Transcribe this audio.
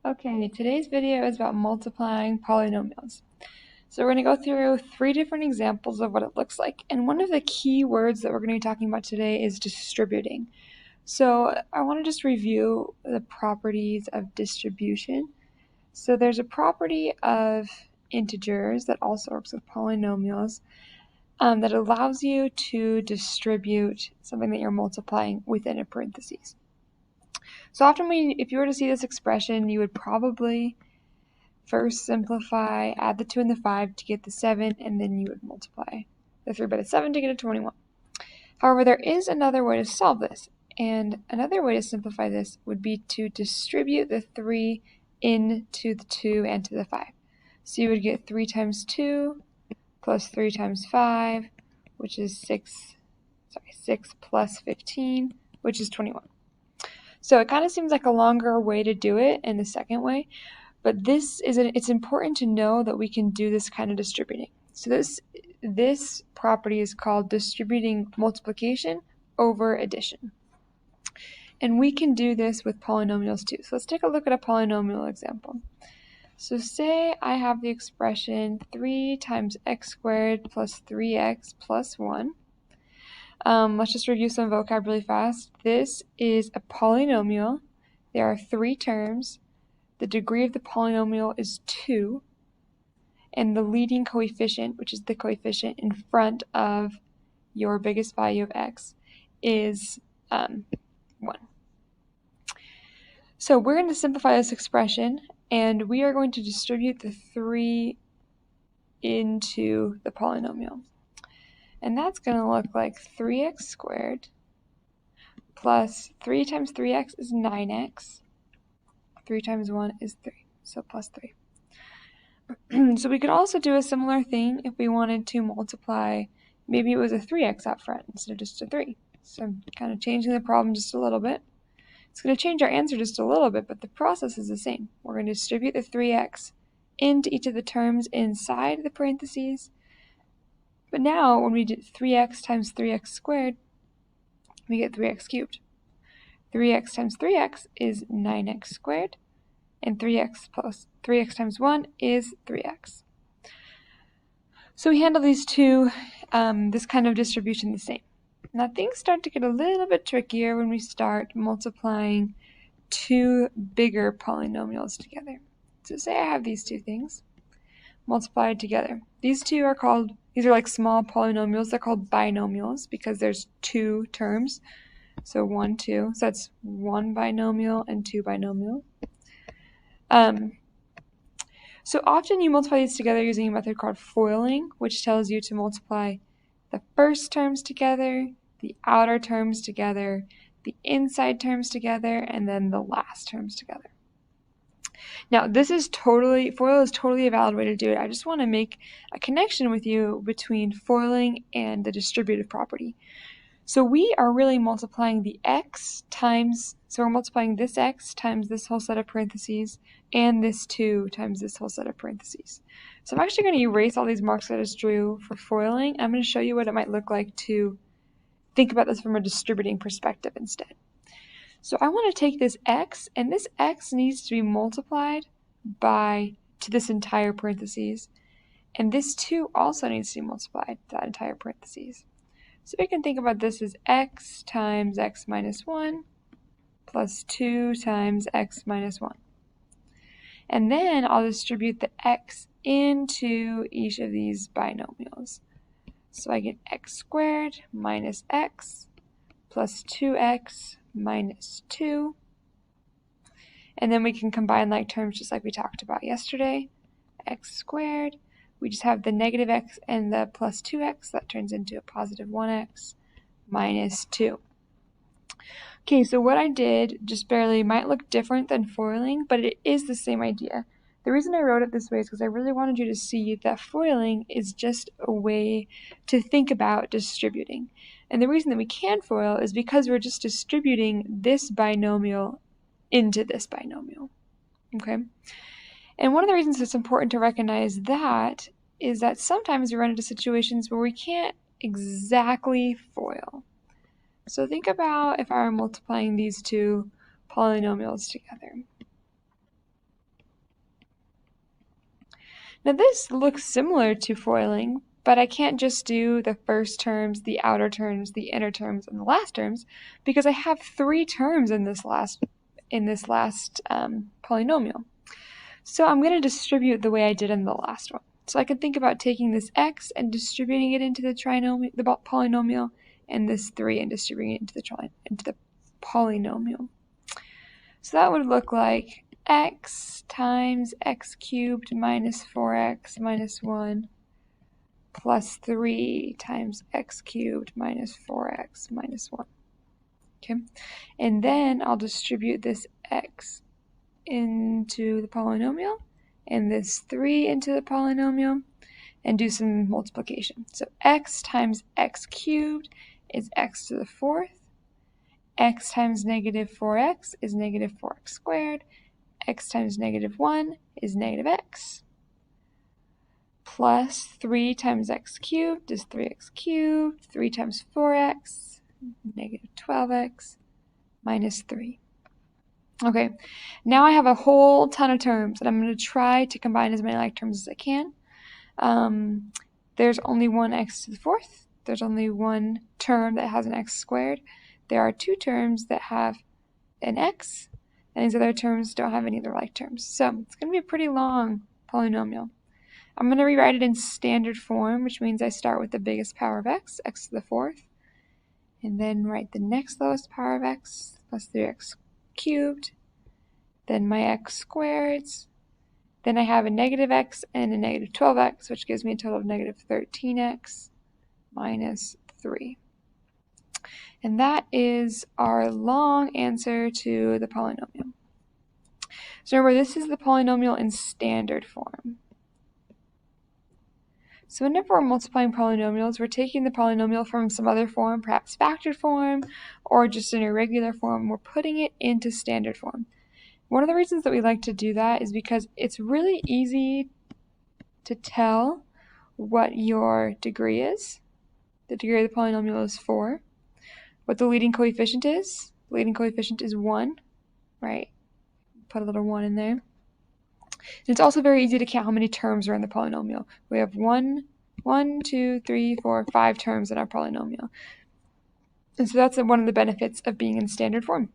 Okay, today's video is about multiplying polynomials. So we're going to go through 3 different examples of what it looks like. And one of the key words that we're going to be talking about today is distributing. So I want to just review the properties of distribution. So there's a property of integers that also works with polynomials that allows you to distribute something that you're multiplying within a parentheses. So often if you were to see this expression, you would probably first simplify, add the 2 and the 5 to get the 7, and then you would multiply the 3 by the 7 to get a 21. However, there is another way to solve this, and another way to simplify this would be to distribute the 3 into the 2 and to the 5. So you would get 3 times 2 plus 3 times 5, which is 6 plus 15, which is 21. So it kind of seems like a longer way to do it in the second way, but it's important to know that we can do this kind of distributing. So this property is called distributing multiplication over addition. And we can do this with polynomials too. So let's take a look at a polynomial example. So say I have the expression 3 times x squared plus 3x plus 1. Let's just review some vocab really fast. This is a polynomial. There are 3 terms. The degree of the polynomial is 2. And the leading coefficient, which is the coefficient in front of your biggest value of x, is 1. So we're going to simplify this expression, and we are going to distribute the 3 into the polynomial. And that's going to look like 3x squared plus 3 times 3x is 9x. 3 times 1 is 3, so plus 3. So we could also do a similar thing if we wanted to multiply, maybe it was a 3x out front instead of just a 3. So I'm kind of changing the problem just a little bit. It's going to change our answer just a little bit, but the process is the same. We're going to distribute the 3x into each of the terms inside the parentheses. But now when we do 3x times 3x squared, we get 3x cubed. 3x times 3x is 9x squared, and 3x plus 3x times 1 is 3x. So we handle these two, this kind of distribution the same. Now things start to get a little bit trickier when we start multiplying 2 bigger polynomials together. So say I have these 2 things multiplied together. These are like small polynomials. They're called binomials because there's 2 terms. So 1, 2. So that's 1 binomial and 2 binomial. So often you multiply these together using a method called foiling, which tells you to multiply the first terms together, the outer terms together, the inside terms together, and then the last terms together. Now, foil is totally a valid way to do it. I just want to make a connection with you between foiling and the distributive property. So we are really multiplying the x times, so we're multiplying this x times this whole set of parentheses, and this 2 times this whole set of parentheses. So I'm actually going to erase all these marks that I just drew for foiling. I'm going to show you what it might look like to think about this from a distributing perspective instead. So I want to take this x, and this x needs to be multiplied to this entire parentheses, and this 2 also needs to be multiplied to that entire parentheses. So we can think about this as x times x minus 1 plus 2 times x minus 1. And then I'll distribute the x into each of these binomials. So I get x squared minus x plus 2x minus 2. And then we can combine like terms just like we talked about yesterday. X squared. We just have the negative x and the plus 2x. That turns into a positive 1x minus 2. Okay, so what I did just barely might look different than foiling, but it is the same idea. The reason I wrote it this way is because I really wanted you to see that foiling is just a way to think about distributing. And the reason that we can foil is because we're just distributing this binomial into this binomial. Okay? And one of the reasons it's important to recognize that is that sometimes we run into situations where we can't exactly foil. So think about if I were multiplying these 2 polynomials together. Now this looks similar to FOILing, but I can't just do the first terms, the outer terms, the inner terms, and the last terms, because I have 3 terms in this last polynomial. So I'm going to distribute the way I did in the last one. So I can think about taking this x and distributing it into the polynomial, and this 3 and distributing it into the polynomial. So that would look like x times x cubed minus 4x minus 1 plus 3 times x cubed minus 4x minus 1. Okay, and then I'll distribute this x into the polynomial and this 3 into the polynomial and do some multiplication. So x times x cubed is x to the 4th. X times negative 4x is negative 4x squared. X times negative 1 is negative x. Plus 3 times x cubed is 3x cubed. 3 times 4x, negative 12x, minus 3. Okay, now I have a whole ton of terms, and I'm going to try to combine as many like terms as I can. There's only one x to the 4th. There's only one term that has an x squared. There are 2 terms that have an x, and these other terms don't have any other like terms. So it's going to be a pretty long polynomial. I'm going to rewrite it in standard form, which means I start with the biggest power of x, x to the 4th, and then write the next lowest power of x plus 3x cubed, then my x squareds, then I have a negative x and a negative 12x, which gives me a total of negative 13x minus 3. And that is our long answer to the polynomial. So remember, this is the polynomial in standard form. So whenever we're multiplying polynomials, we're taking the polynomial from some other form, perhaps factored form, or just an irregular form. We're putting it into standard form. One of the reasons that we like to do that is because it's really easy to tell what your degree is. The degree of the polynomial is 4. What the leading coefficient is. The leading coefficient is 1, right? Put a little 1 in there. And it's also very easy to count how many terms are in the polynomial. We have 1, 2, 3, 4, 5 terms in our polynomial. And so that's one of the benefits of being in standard form.